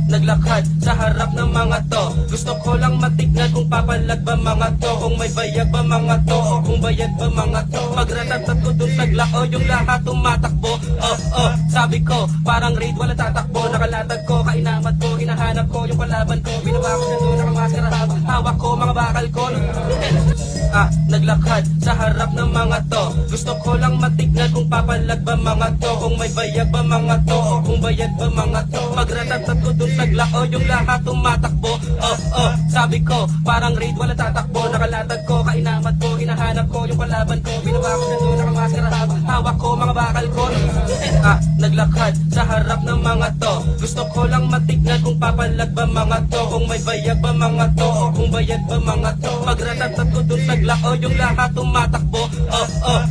Naglakad sa harap ng mga to. Gusto ko lang matignan kung papalag ba mga to, kung may bayag ba mga to, o kung bayad ba mga to. Pagratatat ko dun naglao yung lahat tumatakbo. Sabi ko parang raid wala tatakbo. Nakalatag ko, kainamat ko, hinahanap ko yung kalaban ko. Binawa ko na doon, nakamaskara, hawak ko mga bakal ko. Naglakad sa harap ng mga to. Gusto ko lang matignan kung papalag ba mga to, kung may bayag ba mga to, o kung bayad ba mga to. Pagratatat ko dun naglao yung lahat tumatakbo. Sabi ko parang raid wala tatakbo. Nakalatag ko, kainamat ko, hinahanap ko yung kalaban ko. Binawa ko na doon, nakamaskara, hawak ko mga bakal ko. Naglakad sa harap ng mga to. Gusto ko lang matignan kung papalag ba mga to, kung may bayag ba mga to, o kung bayad ba mga to. Pagratatat ko dun naglao yung lahat tumatakbo.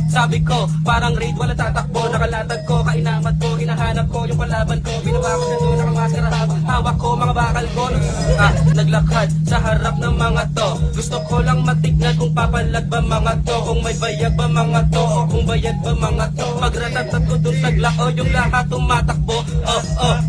Sabi ko parang raid wala tatakbo. Nakalatag ko, kainamat ko, hinahanap ko yung kalaban ko. Binawa ko na doon, nakamaskara, hawak ko mga bakal ko. Naglakad sa harap ng mga to. Gusto ko lang matignan kung papalag ba mga to, kung may bayag ba mga to, o kung bayad ba mga to. Pagratatat ko dun naglao yung lahat tumatakbo.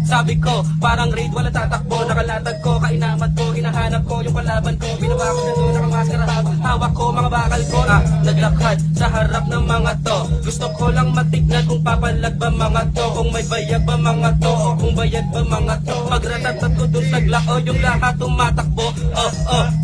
Sabi ko parang raid wala tatakbo. Nakalatag ko, kainamat ko, hinahanap ko yung kalaban ko. Binawa ko na doon, nakamaskara, hawak ko mga bakal ko. Naglakad sa harap ng mga to. Gusto ko lang matignan kung papalag ba mga to, kung may bayag ba mga to, o kung bayad ba mga to. Pagratatat ko dun naglao yung lahat tumatakbo.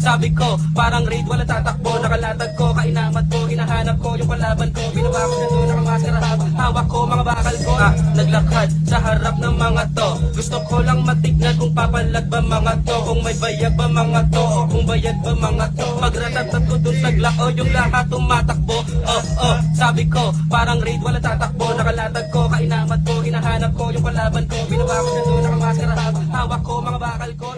Sabi ko parang raid wala tatakbo. Nakalatag ko, kainamat ko, hinahanap ko yung kalaban ko. Binawa ko na doon, nakamaskara, hawak ko mga bakal ko. Naglakad sa harap ng mga to. Gusto ko lang matignan kung papalag ba mga to, kung may bayag ba mga to, o kung bayad ba mga to. Pagratatat ko dun naglao yung lahat tumatakbo. Sabi ko parang raid wala tatakbo. Nakalatag ko, kainamat ko, hinahanap ko yung kalaban ko. Binawa ko na doon, nakamaskara, hawak ko mga bakal ko.